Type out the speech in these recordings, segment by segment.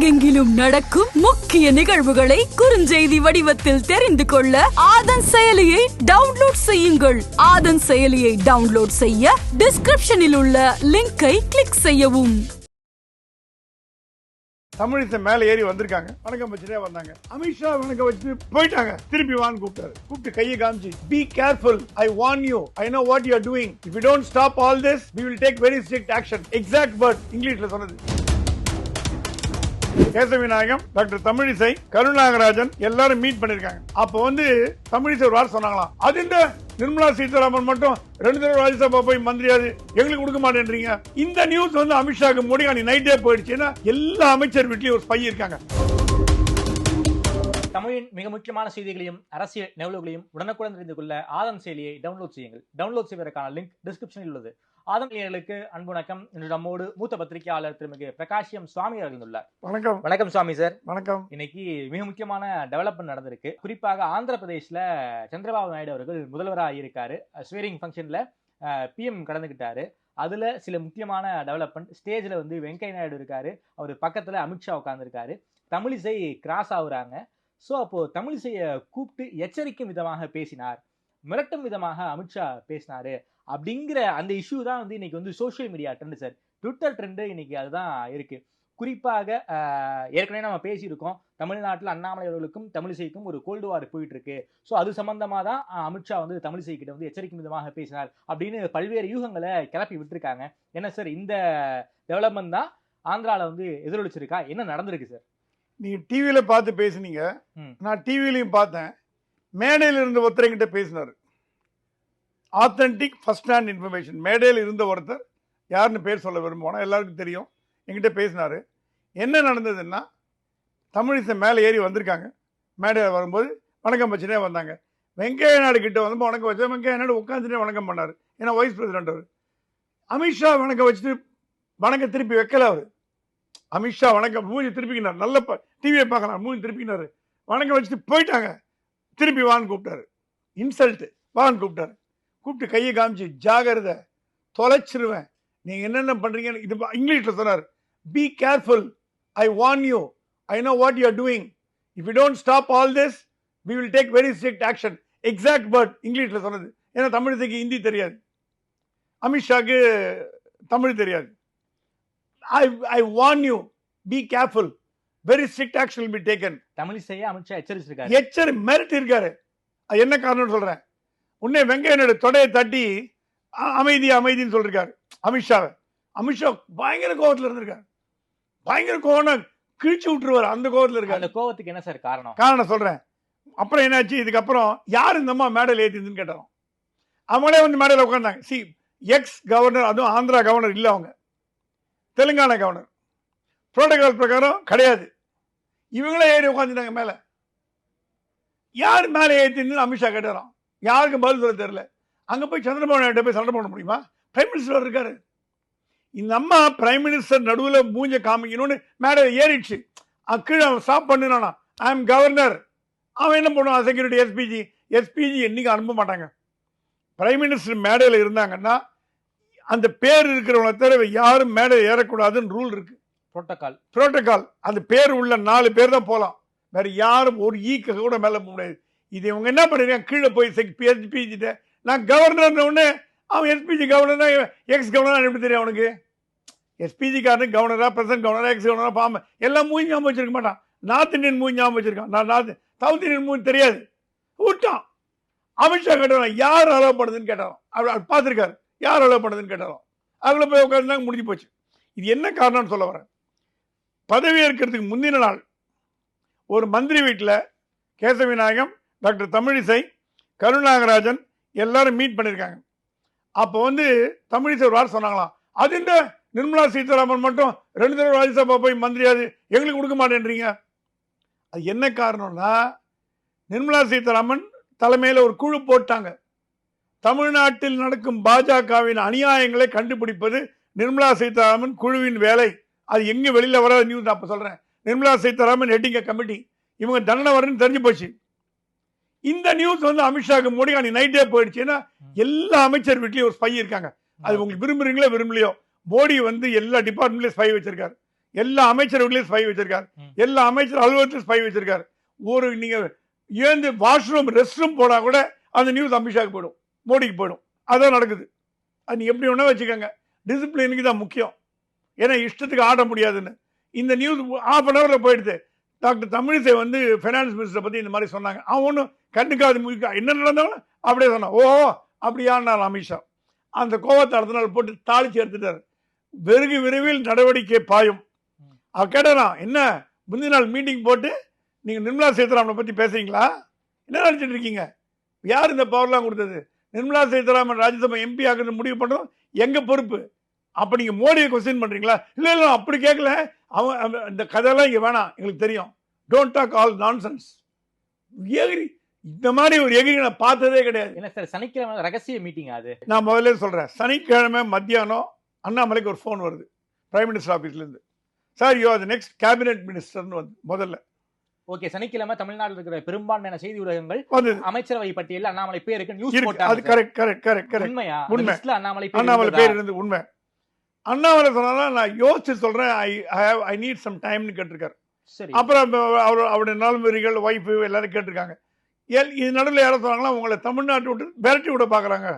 உலகெங்கிலும் நடக்கும் முக்கிய நிகழ்வுகளை குறுஞ்செய்தி வடிவத்தில் தெரிந்து கொள்ள ஆதன் செயலியை டவுன்லோட் செய்யுங்கள். ஆதன் செயலியை டவுன்லோட் செய்ய டிஸ்கிரிப்ஷனில் உள்ள லிங்கை கிளிக் செய்யவும். தமிழிசை மேல ஏறி வந்திருக்காங்க, வணக்கம் வச்சுட்டே வந்தாங்க. அமித்ஷா வணக்கம் வச்சு போயிட்டாங்க. திருப்பி வான்னு கூப்பிட்டு கையை காமிச்சு, be careful, I warn you, I know what you are doing, if you don't stop all this we will take very strict action. Exact word இங்கிலீஷ்ல சொன்னது. கேசவிநாயகம், டாக்டர் தமிழிசை, கருணாகராஜன் எல்லாரும் மீட் பண்ணிருக்காங்க. அப்ப தமிழிசை ஒரு வாரம் சொன்னாங்களாம், அது இந்த நிர்மலா சீதாராமன் மட்டும் 2 தடவை ராஜ்யசபா போய் மந்திரியாது எங்களுக்கு கொடுக்க மாட்டேன்றீங்க. இந்த நியூஸ் அமித்ஷாக்கு மோடி அன்னைக்கு நைட்டே போயிடுச்சுன்னா எல்லா அமைச்சர் வீட்லயும் ஒரு ஸ்பை இருக்காங்க. தமிழின் மிக முக்கியமான செய்திகளையும் அரசியல் நிகழ்வுகளையும் உடனுக்குடன் தெரிந்து கொள்ள ஆதன் செயலியை டவுன்லோட் செய்யுங்கள். டவுன்லோட் செய்வதற்கான லிங்க் டிஸ்கிரிப்ஷனில் உள்ளது. ஆதன் நேயர்களுக்கு அன்பு வணக்கம். இன்று நம்மோடு மூத்த பத்திரிகையாளர் திருமிகு பிரகாஷ்யம் சுவாமி இருந்துள்ளார். வணக்கம். வணக்கம் சுவாமி சார். வணக்கம். இன்னைக்கு மிக முக்கியமான டெவலப்மெண்ட் நடந்திருக்கு. குறிப்பாக ஆந்திர பிரதேஷ்ல சந்திரபாபு நாயுடு அவர்கள் முதல்வராக இருக்காரு. ஸ்வேரிங் ஃபங்க்ஷன்ல பிஎம் கலந்துகிட்டாரு. அதுல சில முக்கியமான டெவலப்மெண்ட். ஸ்டேஜ்ல வெங்கையா நாயுடு இருக்காரு, அவர் பக்கத்துல அமித்ஷா உட்கார்ந்துருக்காரு. தமிழிசை கிராஸ் ஆகுறாங்க. ஸோ அப்போ தமிழிசையை கூப்பிட்டு எச்சரிக்கும் விதமாக பேசினார், மிரட்டும் விதமாக அமித்ஷா பேசினாரு அப்படிங்கிற அந்த இஷ்யூ தான் இன்னைக்கு social media trend sir. Twitter trend இன்னைக்கு அதுதான் இருக்கு. குறிப்பாக ஏற்கனவே நம்ம பேசியிருக்கோம், தமிழ்நாட்டில் அண்ணாமலை அவர்களுக்கும் தமிழிசைக்கும் ஒரு கோல்டு வார் போயிட்டு இருக்கு. ஸோ அது சம்பந்தமா தான் அமித்ஷா தமிழிசை கிட்ட எச்சரிக்கும் விதமாக பேசினார் அப்படின்னு பல்வேறு யூகங்களை கிளப்பி விட்டுருக்காங்க. என்ன சார், இந்த டெவலப்மெண்ட் தான் ஆந்திரால எதிரொலிச்சிருக்கா? என்ன நடந்திருக்கு சார்? நீங்க டிவியில பார்த்து பேசுனீங்க, நான் டிவிலையும் பார்த்தேன். மேடையில் இருந்த ஒருத்தர் என்கிட்ட பேசினார். Authentic first hand information. மேடையில் இருந்த ஒருத்தர், யாருன்னு பேர் சொல்ல விரும்புவோம், எல்லாருக்கும் தெரியும், என்கிட்ட பேசினாரு. என்ன நடந்ததுன்னா, தமிழிசை மேலே ஏறி வந்திருக்காங்க. மேடையில் வரும்போது வணக்கம் வச்சுட்டே வந்தாங்க. வெங்கையா நாயுடு கிட்ட வணக்கம் வச்சா வெங்கையா நாயுடு உட்காந்துட்டே வணக்கம் பண்ணார். ஏன்னா வைஸ் பிரசிடென்ட் அவர். அமித்ஷா வணக்கம் வச்சுட்டு வணக்கம் திருப்பி வைக்கல அவர். அமித்ஷா வணக்கம் மூஞ்சி திருப்பிக்கினார். நல்ல டிவியை பார்க்கலாம், மூஞ்சி திருப்பிக்கினாரு. வணக்கம் வச்சுட்டு போயிட்டாங்க. திருப்பி வான்னு கூப்பிட்டாரு. இன்சல்ட், வான்னு கூப்பிட்டாரு. கூப்பிட்டு கையை காமிச்சு, ஜாகிரதை, தொலைச்சிருவேன், நீங்க என்னென்ன பண்றீங்கன்னு இது இங்கிலீஷ்ல சொன்னார். Be careful, I warn you, I know what you are doing, if you don't stop all this we will take very strict action. Exact word இங்கிலீஷ்ல சொன்னது. ஏன்னா தமிழிசைக்கு ஹிந்தி தெரியாது, அமித்ஷாக்கு தமிழ் தெரியாது. I warn you, be careful, very strict action will be taken. தமிழிசையை Amit Shah எச்சரிச்சிருக்காரு. மிரட்டி இருக்காரு. என்ன காரணம் சொல்றேன். உடனே வெங்கையா நாயுடு தொடையை தட்டி அமைதின்னு சொல்லிருக்காரு அமித்ஷாவை. அமித்ஷா பயங்கர கோவத்துல இருந்திருக்காரு. பயங்கர கோவம் கிழிச்சு விட்டுருவாரு. அந்த கோவத்துல இருக்காரு. அந்த கோவத்துக்கு என்ன சார் காரணம்? காரணம் சொல்றேன். அப்புறம் என்னாச்சு, இதுக்கப்புறம் யாரு இந்த அம்மா மேடையில் ஏற்றிருந்துன்னு கேட்டாலும் அவங்களே மேடையில் உட்கார்ந்தாங்க. சி, எக்ஸ் கவர்னர், அதுவும் ஆந்திரா கவர்னர் இல்லை, அவங்க தெலுங்கானா கவர்னர். புரோட்டோகால் பிரகாரம் கிடையாது. இவங்களே ஏறி உட்காந்துட்டாங்க மேல. யார் மேலே ஏற்றிருந்து அமித்ஷா கேட்டாராம். யாருக்கும் பதில் சொல்ல தெரியல. அங்க போய் சந்திரபாபு நாயுடு போய் சண்டை போட முடியுமா? பிரைம் மினிஸ்டர் இருக்காரு. இந்த அம்மா பிரைம் மினிஸ்டர் நடுவில் மூஞ்ச காமிக்கணும்னு மேடை ஏறிடுச்சு. கீழே ஸ்டாப் பண்ணுனா, ஐ எம் கவர்னர். அவன் என்ன பண்ணுவான்? செக்யூரிட்டி, எஸ்பிஜி என்னைக்கு அனுப்ப மாட்டாங்க. பிரைம் மினிஸ்டர் மேடையில் இருந்தாங்கன்னா அந்த பேர் இருக்கிறவங்களை தவிர யாரும் மேடை ஏறக்கூடாதுன்னு ரூல் இருக்கு. புரோட்டோகால். அந்த பேர் உள்ள 4 பேர் தான் போகலாம். வேற யாரும் ஒரு ஈக்க கூட மேல போக முடியாது. இது இவங்க என்ன பண்ணிருக்காங்க, கீழே போய் எஸ்பிஜி நான் கவர்னர் உடனே அவன் எஸ்பிஜி கவர்னரா எக்ஸ் கவர்னர் எப்படி தெரியும் அவனுக்கு? எஸ்பிஜி காரனுக்கு கவர்னரா, பிரசிடன்ட் கவர்னரா, எக்ஸ் கவர்னரா, பாம்பு எல்லாம் மூஞ்சி ஞாபகம் வச்சிருக்க மாட்டான். நார்த் இந்தியன் மூஞ்சி ஞாபகம் வச்சிருக்கான். நான் சவுத் இந்தியன் மூஞ்சி தெரியாது. விட்டான். அமித்ஷா கேட்டாலும் யார் அலோவ் பண்ணுதுன்னு கேட்டாலும் அவர் பார்த்துருக்காரு. யார் அலோவ் பண்ணுதுன்னு கேட்டாலும் அவங்கள போய் உட்காந்துருந்தாங்க, முடிஞ்சு போச்சு. இது என்ன காரணம்னு சொல்ல வரேன். பதவி ஏற்கிறதுக்கு முந்தின நாள் ஒரு மந்திரி வீட்டில் கேசவிநாயகம், டாக்டர் தமிழிசை, கருணாகராஜன் எல்லாரும் மீட் பண்ணியிருக்காங்க. அப்போ தமிழிசை ஒரு வாரம் சொன்னாங்களாம், அது இந்த நிர்மலா சீதாராமன் மட்டும் 2 தடவை ராஜ்யசபா போய் மந்திரியாது எங்களுக்கு கொடுக்க மாட்டேன்றீங்க. அது என்ன காரணம்னா, நிர்மலா சீதாராமன் தலைமையில் ஒரு குழு போட்டாங்க. தமிழ்நாட்டில் நடக்கும் பாஜகவின் அநியாயங்களை கண்டுபிடிப்பது நிர்மலா சீதாராமன் குழுவின் வேலை. அது எங்க வெளியில வராத நியூஸ். அப்ப சொல்றேன், நிர்மலா சீதாராமன் ஹெட்டிங் கமிட்டி, இவங்க தண்டனை வரணும்னு தெரிஞ்சு போச்சு. இந்த நியூஸ் அமித்ஷாக்கு மோடி அன்னைக்கு நைட்டே போயிடுச்சு. ஏன்னா எல்லா அமைச்சர் வீட்லயும் ஒரு ஸ்பை இருக்காங்க. அது உங்களுக்கு விரும்புறீங்களோ விரும்பலையோ, மோடி எல்லா டிபார்ட்மெண்ட்லயும் ஸ்பை வச்சிருக்காரு. எல்லா அமைச்சர் வீட்லயும் ஸ்பை வச்சிருக்காரு, எல்லா அமைச்சர் அலுவலகத்திலும் ஸ்பை வச்சிருக்காரு. ஒரு நீங்க ஏந்து வாஷ்ரூம் ரெஸ்ட் ரூம் போனா கூட அந்த நியூஸ் அமித்ஷாக்கு போயிடும், மோடிக்கு போயிடும். அதான் நடக்குது. அது நீ எப்படி வேணா வச்சுக்கோங்க, டிசிப்ளினுக்கு தான் முக்கியம். ஏன்னா இஷ்டத்துக்கு ஆட முடியாதுன்னு இந்த நியூஸ் ½ அன் ஹவர்ல போயிடுது. டாக்டர் தமிழிசை வந்து ஃபைனான்ஸ் மினிஸ்டரை பத்தி இந்த மாதிரி சொன்னாங்க. அவன் ஒன்றும் கண்டுக்காது, என்ன நடந்தாலும் அப்படியே சொன்னான். ஓ அப்படியானார் அமித்ஷா. அந்த கோவத்தை அடுத்த நாள் போட்டு தாளிச்சு எடுத்துட்டாரு. வெகு விரைவில் நடவடிக்கை பாயும். அவ கேட்டானா, என்ன முந்தின நாள் மீட்டிங் போட்டு நீங்க நிர்மலா சீதாராமனை பத்தி பேசுறீங்களா? என்ன நினைச்சிட்டு இருக்கீங்க? யார் இந்த பவர்லாம் கொடுத்தது? நிர்மலா சீதாராமன் ராஜ்யசபா எம்பி ஆகுறது முடிவு பண்றதும் எங்க பொறுப்பு. அப்ப நீங்க மோடியை கொஸ்டின் பண்றீங்களா? இல்ல இல்ல அப்படி கேட்கல, அவன் இந்த கதையெல்லாம் இங்க வேணாம், எங்களுக்கு தெரியும். Don't talk all nonsense. எகிரி இந்த மாதிரி ஒரு எகிரி நான் பார்த்ததே கிடையாது. என்ன சார் சனிக்கிழமை ரகசிய மீட்டிங் அது? நான் முதல்ல சொல்றேன், சனிக்கிழமை மத்தியானம் அண்ணாமலைக்கு ஒரு ஃபோன் வருது பிரைம் மினிஸ்டர் ஆபீஸ்ல இருந்து. Sir you are the next cabinet மினிஸ்டர்னு வந்து முதல்ல. ஓகே, சனிக்கிழமை தமிழ்நாட்டில் இருக்கிற பெரும்பான்மையான செய்தி ஊடகங்கள் அமைச்சரவை பட்டியலில் அண்ணாமலை பேருக்கு நியூஸ் போட்டாங்க. அது கரெக்ட் கரெக்ட் கரெக்ட் கரெக்ட். உண்மையா? உண்மை. அண்ணாமலை பேர் இருந்து உண்மை. அண்ணாமலை சொன்னா நான் யோசிச்சு சொல்றேன், ஐ நீட் சம் டைம்னு கேட்டிருக்காரு. அப்புறம் அவருடைய நலமுறைகள் ஒய்ஃபு எல்லாரும் கேட்டிருக்காங்க. இது நடுவில் யாரும் சொன்னாங்களா, உங்களை தமிழ்நாட்டை விட்டு விரட்டி விட பார்க்குறாங்க,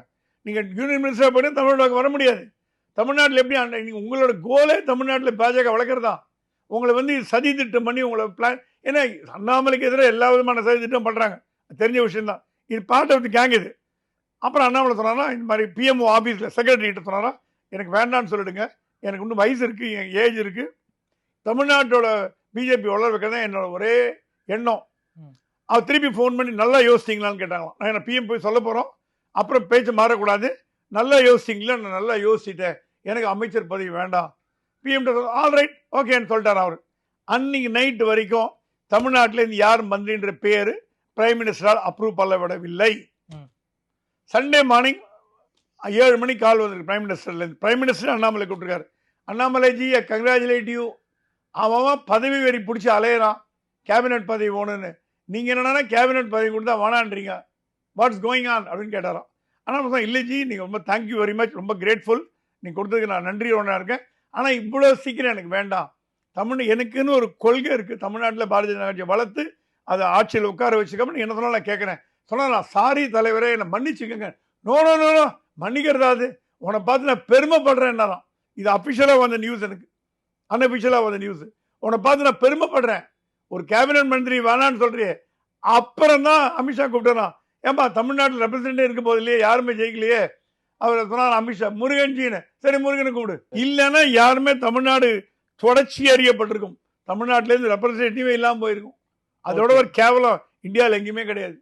நீங்கள் யூனியன் மினிஸ்டர் போய்ட்டு தமிழ்நாட்டுக்கு வர முடியாது. தமிழ்நாட்டில் எப்படி உங்களோட கோலே தமிழ்நாட்டில் பாஜக வளர்க்குறதா? உங்களை வந்து சதி திட்டம் பண்ணி உங்களை பிளான். ஏன்னா அண்ணாமலைக்கு எதிராக எல்லா விதமான சதி திட்டம் பண்ணுறாங்க, தெரிஞ்ச விஷயம்தான். இது பார்ட் ஆஃப் தி கேங் இது. அப்புறம் அண்ணாமலை சொன்னாரா, இந்த மாதிரி பிஎம்ஓ ஆஃபீஸில் செக்ரட்டரிகிட்ட சொன்னாரா, எனக்கு வேண்டான்னு சொல்லிடுங்க, எனக்கு இன்னும் வயசு இருக்குது, என் ஏஜ் இருக்குது, தமிழ்நாட்டோட பிஜேபி வளர வைக்கிறதா என்னோட ஒரே எண்ணம். அவர் திருப்பி ஃபோன் பண்ணி நல்லா யோசிச்சிங்களான்னு கேட்டாங்களாம். நான் என்ன பிஎம் போய் சொல்ல போகிறோம், அப்புறம் பேச்சு மாறக்கூடாது, நல்லா யோசிச்சிங்களா? நான் நல்லா யோசிச்சிட்டேன், எனக்கு அமைச்சர் பதவி வேண்டாம். பிஎம் ஆல் ரைட் ஓகேன்னு சொல்லிட்டார் அவர். அன்னைக்கு நைட்டு வரைக்கும் தமிழ்நாட்டில் இருந்து யார் மந்திரின்ற பேர் பிரைம் மினிஸ்டரால் அப்ரூவ் பண்ண விடவில்லை. சண்டே மார்னிங் 7 மணிக்கு கால் வந்திருக்கு பிரைம் மினிஸ்டர்லேருந்து. பிரைம் மினிஸ்டர் அண்ணாமலை கூப்பிட்டுருக்காரு. Annamalai ji congratulate you. அவன் பதவி வெறி பிடிச்சி அலையிறான், கேபினெட் பதவி வேணும்னு. நீங்கள் என்னன்னா கேபினெட் பதவி கொடுத்தா வேணான்றீங்க, வாட்ஸ் கோயிங் ஆன் அப்படின்னு கேட்டாராம். ஆனால் இல்லைஜி நீங்கள் ரொம்ப தேங்க்யூ வெரி மச், ரொம்ப கிரேட்ஃபுல், நீங்கள் கொடுத்ததுக்கு நான் நன்றி ஒன்றா இருக்கேன். ஆனால் இவ்வளோ சீக்கிரம் எனக்கு வேண்டாம். எனக்குன்னு ஒரு கொள்கை இருக்குது, தமிழ்நாட்டில் பாரதிய ஜனதா கட்சியை வளர்த்து அதை ஆட்சியில் உட்கார வச்சுக்கோன்னு என்ன சொன்னால் நான் கேட்குறேன். சொன்னால் நான் சாரி தலைவரே, என்னை மன்னிச்சுக்கோங்க. நோ நோ நோ நோ மன்னிக்கிறதா? அது உன்னை பார்த்து நான் பெருமைப்படுறேன். என்னதான் இது அஃபிஷியலாக வந்த நியூஸ், எனக்கு அன்அஃபிஷியலாக வந்த நியூஸ். உன்னை பார்த்து நான் பெருமைப்படுறேன். ஒரு கேபினட் மந்திரி வேணான்னு சொல்றியே. அப்புறம் தான் அமித்ஷா கூப்பிட்டாரான். ஏன்பா தமிழ்நாட்டில் ரெப்ரசன்டேட்டிவ் இருக்கும் போது இல்லையே, யாருமே ஜெயிக்கலையே. அவர் சொன்னார் அமித்ஷா முருகன்ஜின்னு. சரி முருகனை கூப்பிடு. இல்லைன்னா யாருமே தமிழ்நாடு தொடர்ச்சி அறியப்பட்டிருக்கும், தமிழ்நாட்டிலேருந்து ரெப்ரசன்டேட்டிவே இல்லாமல் போயிருக்கும். அதோட ஒரு கேவலம் இந்தியாவில் எங்கேயுமே கிடையாது.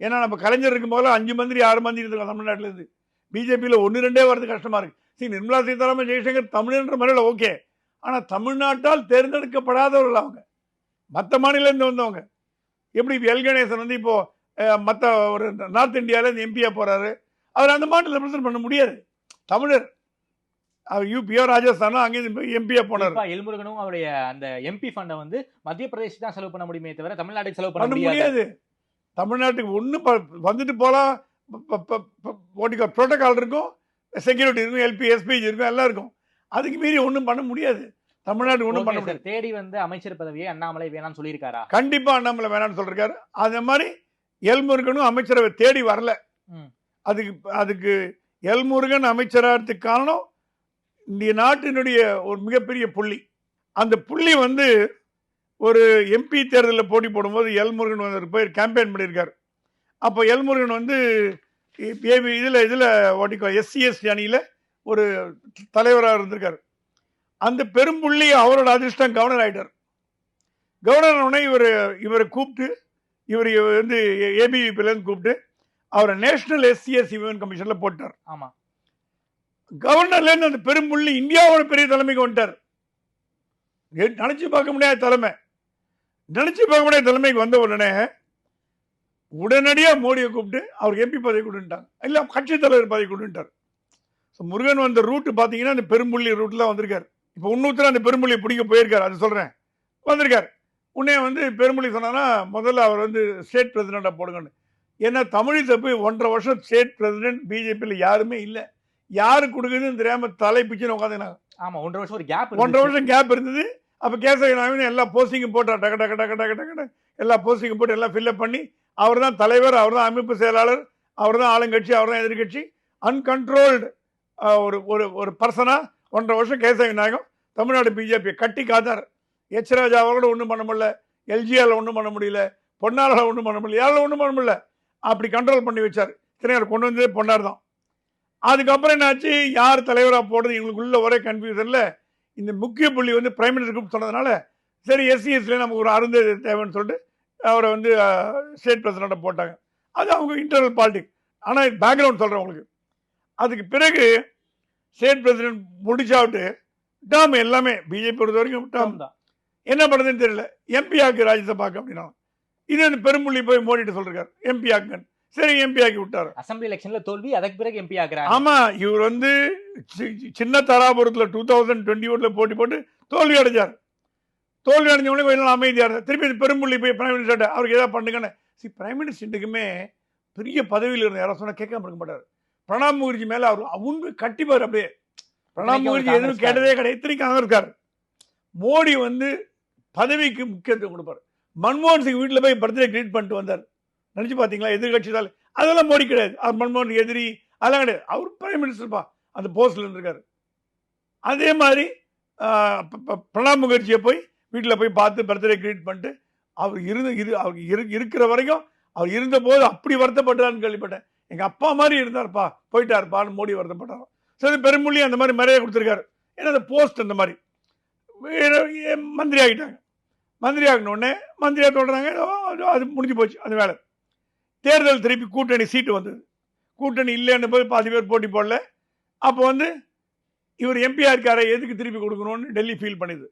ஏன்னா நம்ம கலைஞர் இருக்கும் போல 5 மந்திரி 6 மந்திரி இருக்காங்க தமிழ்நாட்டிலேருந்து. பிஜேபியில் 1-2 வரது கஷ்டமா இருக்கு. சரி நிர்மலா சீதாராமன் ஜெய்சங்கர் தமிழ்ன்ற முறையில் ஓகே, ஆனால் தமிழ்நாட்டால் தேர்ந்தெடுக்கப்படாதவர்கள் அவங்க, மற்ற மாநிலத்திலிருந்து வந்தவங்க. எப்படி எல் கணேசன் வந்து இப்போ மற்ற ஒரு நார்த் இந்தியாவிலேருந்து எம்பியா போறாரு, அவர் அந்த மாநிலம் ரெப்ரசன்ட் பண்ண முடியாது. தமிழர் அவர் யூபியோ ராஜஸ்தானோ அங்கேருந்து எம்பியா போனார். எல்முருகனும் அவருடைய அந்த எம்பி ஃபண்டை வந்து மத்திய பிரதேஷ் தான் செலவு பண்ண முடியுமே தவிர தமிழ்நாட்டுக்கு செலவு பண்ண முடியாது. தமிழ்நாட்டுக்கு ஒன்று வந்துட்டு போகலாம், ப்ரோட்டோகால் இருக்கும், செக்யூரிட்டி இருக்கும், எல்பி எஸ்பிஜி இருக்கும், எல்லாம் இருக்கும். அதுக்கு மீறி ஒன்றும் பண்ண முடியாது. தமிழ்நாடு ஒன்றும் பண்ண முடியாது. தேடி வந்து அமைச்சர் பதவியை அண்ணாமலை வேணாம்னு சொல்லியிருக்காரா? கண்டிப்பா அண்ணாமலை வேணாம்னு சொல்லிருக்காரு. அதே மாதிரி எல்முருகனும் அமைச்சரவை தேடி வரல. அதுக்கு எல்முருகன் அமைச்சராகிறதுக்கு காரணம் இந்த நாட்டினுடைய ஒரு மிகப்பெரிய புள்ளி. அந்த புள்ளி வந்து ஒரு எம்பி தேர்தலில் போட்டி போடும்போது எல்முருகன் வந்து போய் கேம்பெயின் பண்ணியிருக்காரு. அப்போ எல்முருகன் வந்து இதில் ஓட்டிக்கோ எஸ்சி அணியில் ஒரு தலைவராக இருந்திருக்காரு. அந்த பெரும்புள்ளி அவரோட அதிர்ஷ்டம் கவர்னர் ஆகிட்டார். கவர்னர் உடனே இவரை கூப்பிட்டு இவர் வந்து ஏபிவிபிலேருந்து கூப்பிட்டு அவரை நேஷனல் எஸ்சி விமன் கமிஷனில் போட்டார். ஆமாம், கவர்னர்லேருந்து அந்த பெரும்புள்ளி இந்தியாவோட பெரிய தலைமைக்கு வந்துட்டார். நினைச்சு பார்க்க முடியாத தலைமை. நினைச்சு பார்க்க முடியாத தலைமைக்கு வந்த உடனே உடனடியாக மோடியை கூப்பிட்டு அவருக்கு எம்பி பதவி கொடுத்துட்டாங்க, இல்லை கட்சி தலைவர் பதவி கொடுத்துட்டார். முருகன் வந்த ரூட்டு பார்த்தீங்கன்னா அந்த பெரும்புள்ளி ரூட்டில் வந்திருக்காரு. இப்போ இன்னொருத்தர் அந்த பெரும்புள்ளியை பிடிக்க போயிருக்காரு, அது சொல்கிறேன், வந்திருக்கார். உடனே வந்து பெரும்புள்ளி சொன்னாங்கன்னா முதல்ல அவர் வந்து ஸ்டேட் பிரசிடெண்ட்டாக போடுங்கன்னு. ஏன்னா தமிழிசை போய் 1.5 வருஷம் ஸ்டேட் பிரசிடென்ட் பிஜேபியில் யாருமே இல்லை. யாரு கொடுக்குதுன்னு தெரியாம தலை பிச்சுன்னு உட்காந்துனாங்க. ஆமா 1.5 வருஷம் ஒரு கேப் 1.5 வருஷம் கேப் இருந்தது. அப்ப கேசவ நாயகன் எல்லா போஸ்டிங்கும் போட்டார். டக டக டக டக டக எல்லா போஸ்டிங்கும் போட்டு எல்லாம் ஃபில்அப் பண்ணி அவர் தான் தலைவர், அவர் தான் அமைப்பு செயலாளர், அவர் தான் ஆளுங்கட்சி, அவர் தான் எதிர்கட்சி. அன்கண்ட்ரோல்டு ஒரு ஒரு ஒரு பர்சனா 1.5 வருஷம் கேசவ நாயகம் தமிழ்நாடு பிஜேபி கட்டி காத்தார். எச் ராஜா அவரோட ஒன்றும் பண்ண முடியல, எல்ஜிஆர் ஒன்றும் பண்ண முடியல, பொன்னாரால் ஒன்றும் பண்ண முடியல, யாரால ஒன்றும் பண்ண முடியல. அப்படி கண்ட்ரோல் பண்ணி வச்சார். திரையார் கொண்டு வந்ததே பொன்னார் தான். அதுக்கப்புறம் என்னாச்சு, யார் தலைவராக போடுறது இவங்களுக்குள்ள ஒரே கன்ஃபியூஷன்ல இந்த முக்கிய புள்ளி வந்து பிரைம் மினிஸ்டர் சொன்னதுனால சரி எஸ்சிஎஸ்ல நமக்கு ஒரு அருந்ததி தேவைன்னு சொல்லிட்டு அவரை வந்து ஸ்டேட் பிரசிடண்ட்டை போட்டாங்க. அது அவங்க இன்டர்னல் பாலிடிக்ஸ். ஆனால் பேக்ரவுண்ட் சொல்கிறேன் உங்களுக்கு. அதுக்கு பிறகு ஸ்டேட் பிரசிடென்ட் முடிச்சாவிட்டு டேர்ம் எல்லாமே பிஜேபி பொறுத்த வரைக்கும் டேர்ம் தான். என்ன பண்ணுறதுன்னு தெரியல. எம்பி ஆக்கு ராஜ்யசபாக்கு அப்படின்னா இது வந்து பெரும்புள்ளி போய் மோடிட்டு சொல்றாரு எம்பி ஆக்குன்னு. சரி எம்பி ஆக்கி விட்டாரு. அசம்பிளி எலெக்ஷன்ல தோல்வி, அதுக்கு பிறகு எம்பி ஆக்குறாரு. ஆமா, இவர் வந்து சின்ன தாராபுரத்தில் 2021 போட்டி போட்டு தோல்வி அடைஞ்சார். தோல்வி அடைஞ்சவங்களே கொஞ்சம் அமைதியா இருந்தார். திருப்பி பெரும்புள்ளி போய் பிரைம் மினிஸ்டர் அவருக்கு ஏதாவது பண்ணுங்கன்னு. பிரைம் மினிஸ்டருக்குமே பெரிய பதவியில் இருந்த யாரும் சொன்னா கேட்காம இருக்க மாட்டார். பிரணாப் முகர்ஜி மேல அவர் அவங்க கட்டிப்பார். அப்படியே பிரணாப் முகர்ஜி எதுவும் கேட்டதே கிடையாது. இத்தனைக்கும் அங்கே இருக்காரு. மோடி வந்து பதவிக்கு முக்கியத்துவம் கொடுப்பார். மன்மோகன் சிங் வீட்டில் போய் பர்த்டே கிரீட் பண்ணிட்டு வந்தார். நினைச்சு பார்த்தீங்களா? எதிர்கட்சி தான் அதெல்லாம் மோடி கிடையாது. அவர் மன்மோகன் எதிரி அதெல்லாம் கிடையாது. அவர் பிரைம் மினிஸ்டர்ப்பா அந்த போஸ்ட்ல இருந்திருக்காரு. அதே மாதிரி பிரணாப் முகர்ஜியை போய் வீட்டில் போய் பார்த்து பர்த்டே கிரீட் பண்ணிட்டு அவர் அவருக்கு இருக்கிற வரைக்கும் அவர் இருந்த போது அப்படி வருத்தப்பட்டார்னு கேள்விப்பட்டேன். எங்க அப்பா மாதிரி இருந்தார்ப்பா, போயிட்டாருப்பான்னு மோடி வருத்தப்பட்டார். சரி, பெருமொழி அந்த மாதிரி மரியாதை கொடுத்துருக்காரு. ஏன்னா அந்த போஸ்ட் அந்த மாதிரி மந்திரி ஆகிட்டாங்க. மந்திரி ஆகினோடனே மந்திரியா தொடர்றாங்க. அது முடிஞ்சு போச்சு அந்த வேலை. தேர்தல் திருப்பி கூட்டணி சீட்டு வந்தது. கூட்டணி இல்லைன்னு போய் பாதி பேர் போட்டி போடல. அப்போ வந்து இவர் எம்பியா இருக்கார எதுக்கு திருப்பி கொடுக்கணும்னு டெல்லி ஃபீல் பண்ணுது.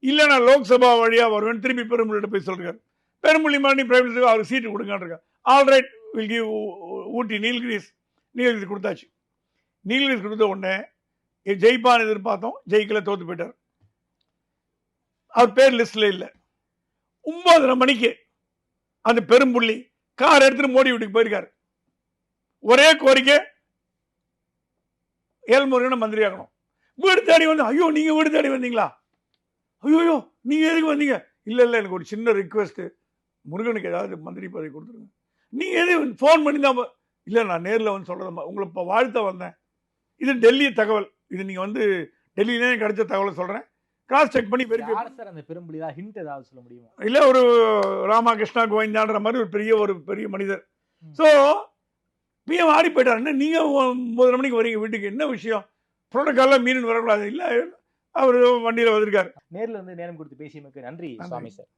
இல்லை நான் லோக்சபா வழியாக வருவேன் திருப்பி பெருமொழிகிட்ட போய் சொல்றாரு. பெருமொழி மாதிரி பிரைம் மினிஸ்டர் அவருக்கு சீட்டு கொடுங்கன்னு. ஆல்ரைட் வில் கிவ் ஊட்டி நீல்கிரிஸ் கொடுத்தாச்சு. நீல்கிரிஸ் கொடுத்த உடனே ஜெயிப்பான்னு எதிர்பார்த்தோம். ஜெயிக்கல, தோத்து போயிட்டார். அவர் பேர் லிஸ்ட்ல இல்லை. 9:30 மணிக்கு அந்த பெரும்புள்ளி கார் எடுத்துட்டு மோடி வீட்டுக்கு போயிருக்காரு. ஒரே கோரிக்கை, ஏழ்முருகனை மந்திரி ஆகணும். வீடு தேடி வந்து, ஐயோ நீங்க வீடு தேடி வந்தீங்களா? ஐயோ நீங்க எதுக்கு வந்தீங்க? இல்ல இல்ல எனக்கு ஒரு சின்ன ரிக்வெஸ்ட், முருகனுக்கு ஏதாவது மந்திரி பதவி கொடுத்துருங்க. நீங்க எது போன் பண்ணி தான்? இல்ல நான் நேரில் வந்து சொல்றேன், உங்களை இப்போ வாழ்த்த வந்தேன். இது டெல்லி தகவல். இது நீங்க வந்து டெல்லியிலே கிடைச்ச தகவலை சொல்றேன். கிராஸ் செக் பண்ணி அந்த பெரும்புலியா ஹிண்ட் ஏதாவது சொல்ல முடியுமா? இல்ல ஒரு ராமகிருஷ்ணா கோவிந்தான்ற மாதிரி ஒரு பெரிய மனிதர். ஸோ பிஎம் ஆடி போயிட்டாரு. நீங்க 9:30 மணிக்கு வரீங்க வீட்டுக்கு, என்ன விஷயம்? புரோட்டோகால்லாம் மீறின்னு வரக்கூடாது. இல்ல அவர் வண்டியில வந்திருக்காரு. நேரில் வந்து நேரம் கொடுத்து பேசியமைக்கு நன்றி சுவாமி சார்.